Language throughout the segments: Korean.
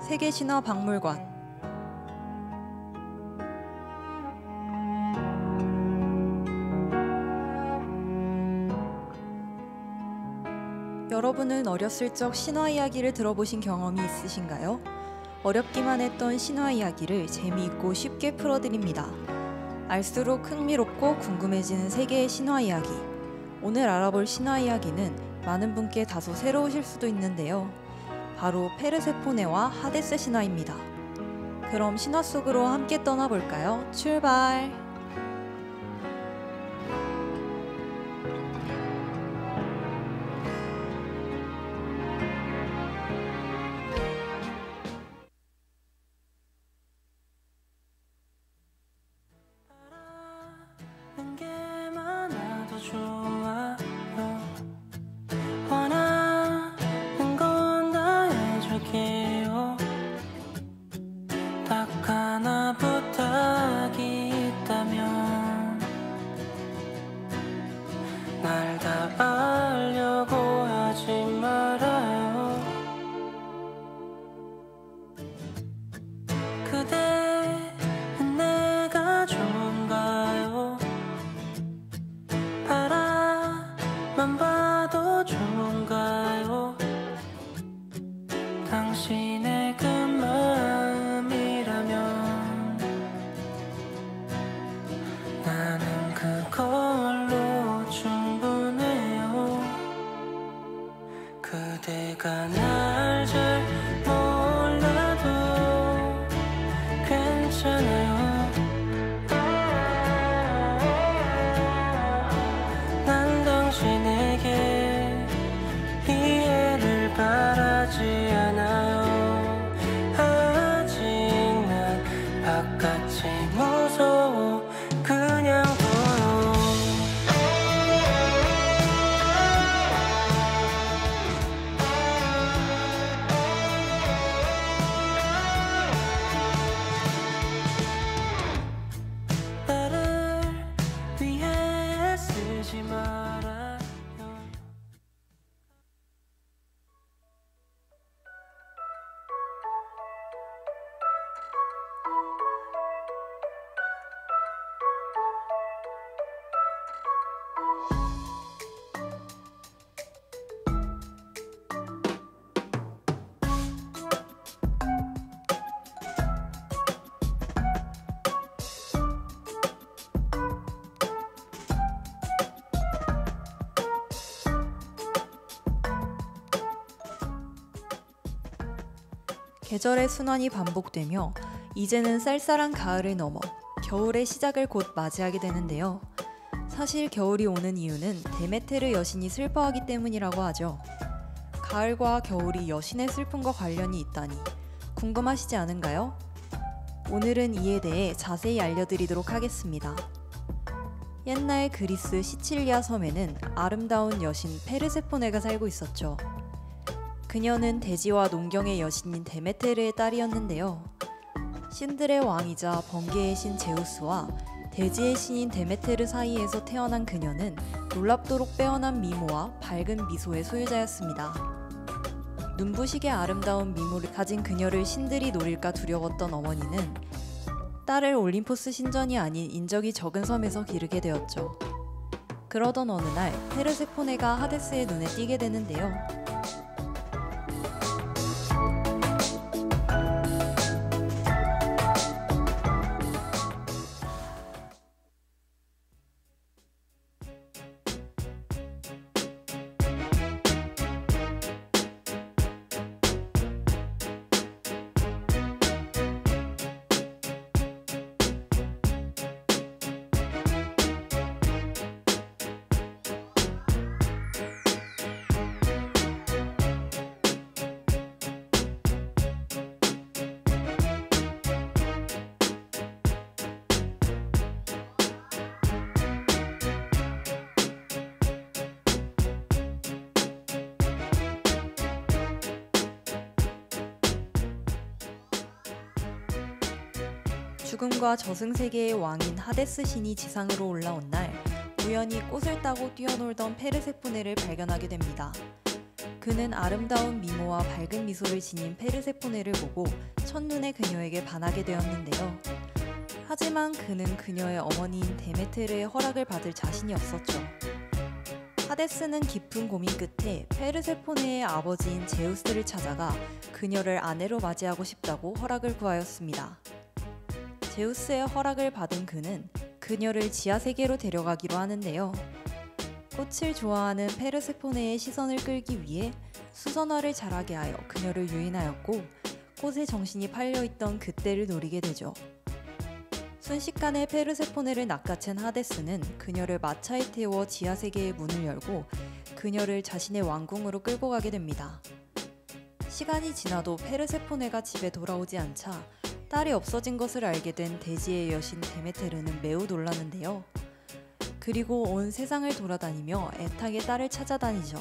세계신화박물관. 여러분은 어렸을 적 신화 이야기를 들어보신 경험이 있으신가요? 어렵기만 했던 신화 이야기를 재미있고 쉽게 풀어드립니다. 알수록 흥미롭고 궁금해지는 세계의 신화 이야기. 오늘 알아볼 신화 이야기는 많은 분께 다소 새로우실 수도 있는데요. 바로 페르세포네와 하데스 신화입니다. 그럼 신화 속으로 함께 떠나볼까요? 출발! 날 다 알려고 하지 말아요. 그대는 내가 좋은가요? 바라만 봐도 좋은가요? 당신의 그 마음이라면 나는 그걸로 충분해요. 그대가 날 잘 몰라도 괜찮아요. 난 당신에게 이해를 바라지 않아요. 아직 난 바깥이 무서워 그냥 나를 위해 쓰지 말아요. 계절의 순환이 반복되며 이제는 쌀쌀한 가을을 넘어 겨울의 시작을 곧 맞이하게 되는데요. 사실 겨울이 오는 이유는 데메테르 여신이 슬퍼하기 때문이라고 하죠. 가을과 겨울이 여신의 슬픔과 관련이 있다니 궁금하시지 않은가요? 오늘은 이에 대해 자세히 알려드리도록 하겠습니다. 옛날 그리스 시칠리아 섬에는 아름다운 여신 페르세포네가 살고 있었죠. 그녀는 대지와 농경의 여신인 데메테르의 딸이었는데요. 신들의 왕이자 번개의 신 제우스와 대지의 신인 데메테르 사이에서 태어난 그녀는 놀랍도록 빼어난 미모와 밝은 미소의 소유자였습니다. 눈부시게 아름다운 미모를 가진 그녀를 신들이 노릴까 두려웠던 어머니는 딸을 올림포스 신전이 아닌 인적이 적은 섬에서 기르게 되었죠. 그러던 어느 날 페르세포네가 하데스의 눈에 띄게 되는데요. 죽음과 저승세계의 왕인 하데스 신이 지상으로 올라온 날 우연히 꽃을 따고 뛰어놀던 페르세포네를 발견하게 됩니다. 그는 아름다운 미모와 밝은 미소를 지닌 페르세포네를 보고 첫눈에 그녀에게 반하게 되었는데요. 하지만 그는 그녀의 어머니인 데메테르의 허락을 받을 자신이 없었죠. 하데스는 깊은 고민 끝에 페르세포네의 아버지인 제우스를 찾아가 그녀를 아내로 맞이하고 싶다고 허락을 구하였습니다. 제우스의 허락을 받은 그는 그녀를 지하세계로 데려가기로 하는데요. 꽃을 좋아하는 페르세포네의 시선을 끌기 위해 수선화를 자라게 하여 그녀를 유인하였고 꽃에 정신이 팔려있던 그때를 노리게 되죠. 순식간에 페르세포네를 낚아챈 하데스는 그녀를 마차에 태워 지하세계의 문을 열고 그녀를 자신의 왕궁으로 끌고 가게 됩니다. 시간이 지나도 페르세포네가 집에 돌아오지 않자 딸이 없어진 것을 알게 된 대지의 여신 데메테르는 매우 놀라는데요. 그리고 온 세상을 돌아다니며 애타게 딸을 찾아다니죠.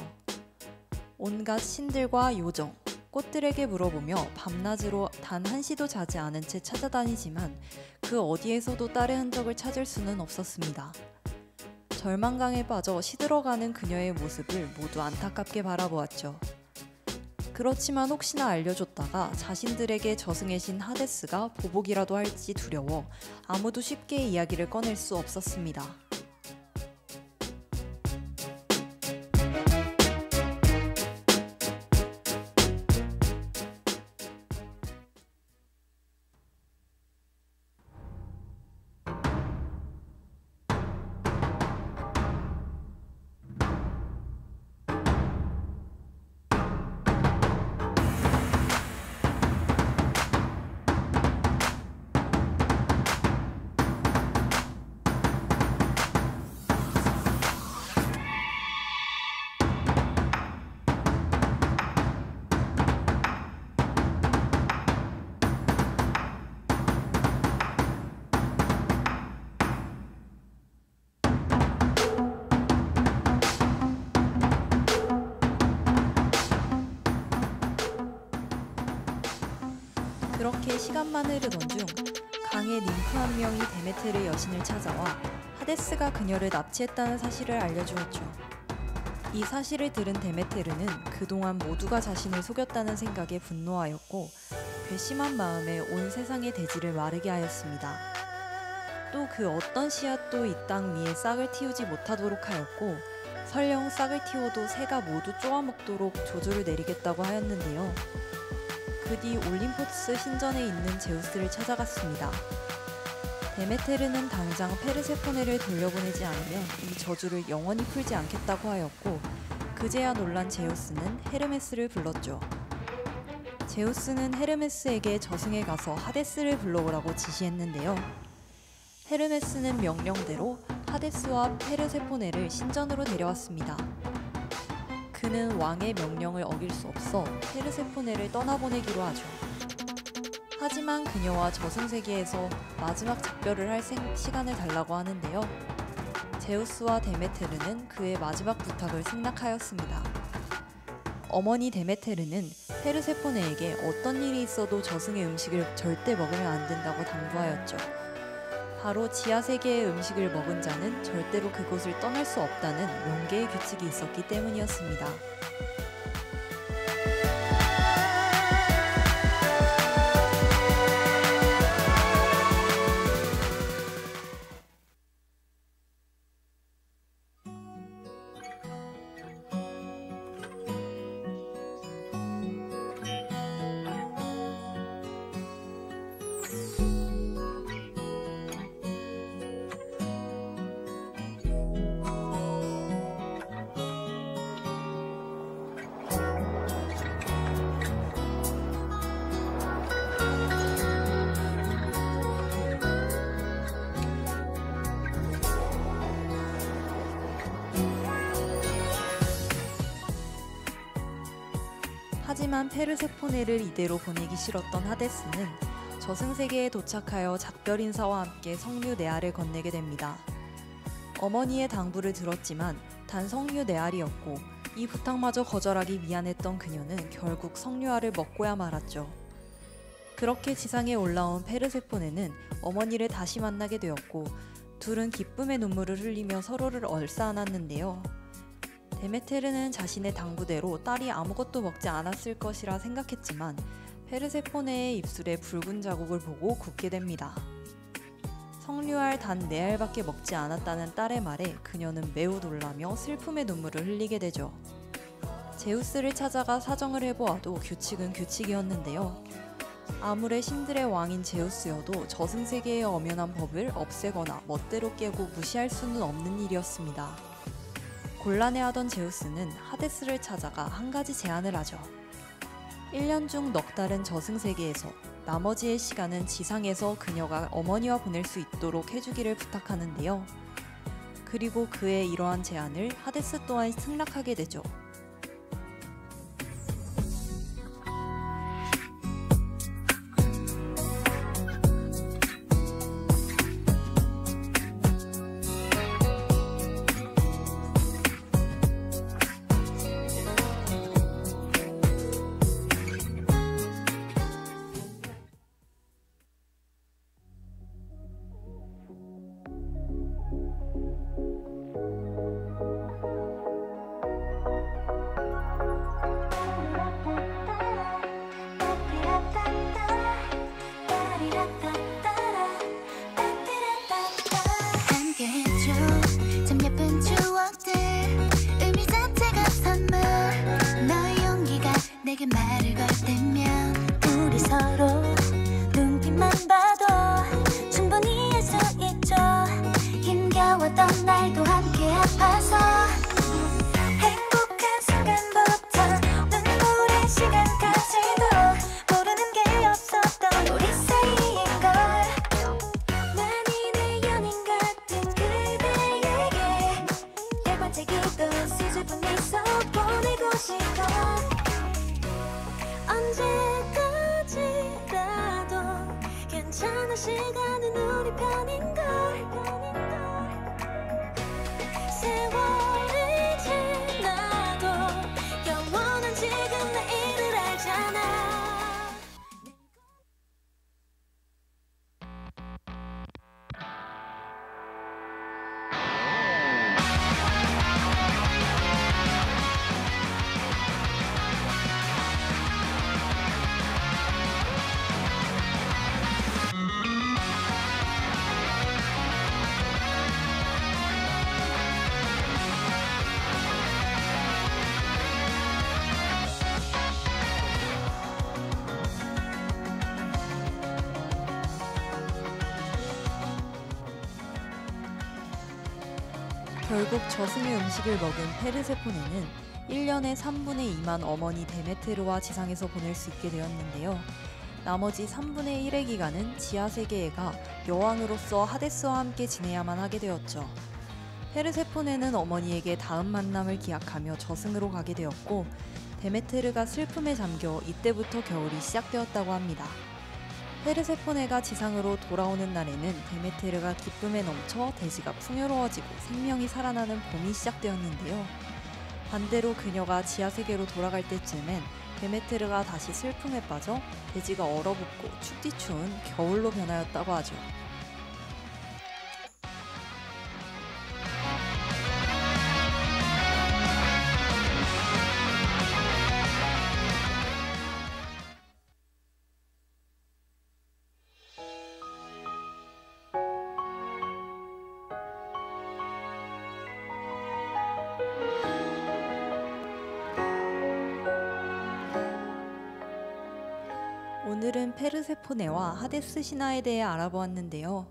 온갖 신들과 요정, 꽃들에게 물어보며 밤낮으로 단 한시도 자지 않은 채 찾아다니지만 그 어디에서도 딸의 흔적을 찾을 수는 없었습니다. 절망감에 빠져 시들어가는 그녀의 모습을 모두 안타깝게 바라보았죠. 그렇지만 혹시나 알려줬다가 자신들에게 저승의 신 하데스가 보복이라도 할지 두려워 아무도 쉽게 이야기를 꺼낼 수 없었습니다. 그렇게 시간만 흐르던 중 강의 ним프 한 명이 데메테르 여신을 찾아와 하데스가 그녀를 납치했다는 사실을 알려주었죠. 이 사실을 들은 데메테르는 그동안 모두가 자신을 속였다는 생각에 분노하였고 괘씸한 마음에 온 세상의 대지를 마르게 하였습니다. 또 그 어떤 씨앗도 이 땅 위에 싹을 틔우지 못하도록 하였고 설령 싹을 틔워도 새가 모두 쪼아먹도록 조조를 내리겠다고 하였는데요. 그 뒤 올림포스 신전에 있는 제우스를 찾아갔습니다. 데메테르는 당장 페르세포네를 돌려보내지 않으면 이 저주를 영원히 풀지 않겠다고 하였고 그제야 놀란 제우스는 헤르메스를 불렀죠. 제우스는 헤르메스에게 저승에 가서 하데스를 불러오라고 지시했는데요. 헤르메스는 명령대로 하데스와 페르세포네를 신전으로 데려왔습니다. 그는 왕의 명령을 어길 수 없어 페르세포네를 떠나보내기로 하죠. 하지만 그녀와 저승세계에서 마지막 작별을 할 시간을 달라고 하는데요. 제우스와 데메테르는 그의 마지막 부탁을 승낙하였습니다. 어머니 데메테르는 페르세포네에게 어떤 일이 있어도 저승의 음식을 절대 먹으면 안 된다고 당부하였죠. 바로 지하세계의 음식을 먹은 자는 절대로 그곳을 떠날 수 없다는 명계의 규칙이 있었기 때문이었습니다. 하지만 페르세포네를 이대로 보내기 싫었던 하데스는 저승세계에 도착하여 작별 인사와 함께 성류 네알을 건네게 됩니다. 어머니의 당부를 들었지만 단 성류 네알이었고 이 부탁마저 거절하기 미안했던 그녀는 결국 성류알을 먹고야 말았죠. 그렇게 지상에 올라온 페르세포네는 어머니를 다시 만나게 되었고 둘은 기쁨의 눈물을 흘리며 서로를 얼싸안았는데요. 데메테르는 자신의 당부대로 딸이 아무것도 먹지 않았을 것이라 생각했지만 페르세포네의 입술에 붉은 자국을 보고 굳게 됩니다. 석류알 단 4알밖에 먹지 않았다는 딸의 말에 그녀는 매우 놀라며 슬픔의 눈물을 흘리게 되죠. 제우스를 찾아가 사정을 해보아도 규칙은 규칙이었는데요. 아무래 신들의 왕인 제우스여도 저승세계의 엄연한 법을 없애거나 멋대로 깨고 무시할 수는 없는 일이었습니다. 곤란해하던 제우스는 하데스를 찾아가 한 가지 제안을 하죠. 1년 중 넉 달은 저승세계에서 나머지의 시간은 지상에서 그녀가 어머니와 보낼 수 있도록 해주기를 부탁하는데요. 그리고 그의 이러한 제안을 하데스 또한 승낙하게 되죠. 내게 말을 걸 때면 우리 서로 눈빛만 봐도 충분히 할 수 있죠. 힘겨웠던 날도 함께 아파서 행복한 순간부터 눈물의 시간까지도 모르는 게 없었던 우리 사이인걸. 만인의 연인 같은 그대에게 열번째기도 수줍은 미소 보내고 싶어. 언제까지라도 괜찮아. 시간은 우리 편인걸. 세월이 지나도 영원한 지금 내일을 알잖아. 결국 저승의 음식을 먹은 페르세포네는 1년에 3분의 2만 어머니 데메테르와 지상에서 보낼 수 있게 되었는데요. 나머지 3분의 1의 기간은 지하세계에 가 여왕으로서 하데스와 함께 지내야만 하게 되었죠. 페르세포네는 어머니에게 다음 만남을 기약하며 저승으로 가게 되었고, 데메테르가 슬픔에 잠겨 이때부터 겨울이 시작되었다고 합니다. 페르세포네가 지상으로 돌아오는 날에는 데메테르가 기쁨에 넘쳐 대지가 풍요로워지고 생명이 살아나는 봄이 시작되었는데요. 반대로 그녀가 지하세계로 돌아갈 때쯤엔 데메테르가 다시 슬픔에 빠져 대지가 얼어붙고 춥디 추운 겨울로 변하였다고 하죠. 오늘은 페르세포네와 하데스 신화에 대해 알아보았는데요.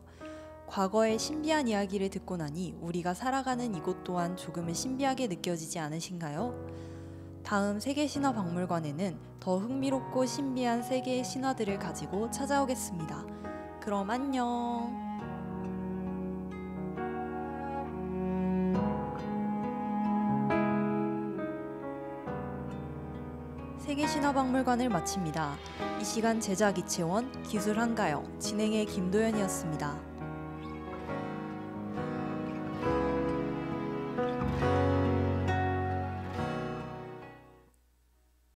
과거의 신비한 이야기를 듣고 나니 우리가 살아가는 이곳 또한 조금은 신비하게 느껴지지 않으신가요? 다음 세계신화 박물관에는 더 흥미롭고 신비한 세계의 신화들을 가지고 찾아오겠습니다. 그럼 안녕! 세계신화박물관을 마칩니다. 이 시간 제작 이채원, 기술 한가영, 진행의 김도연이었습니다.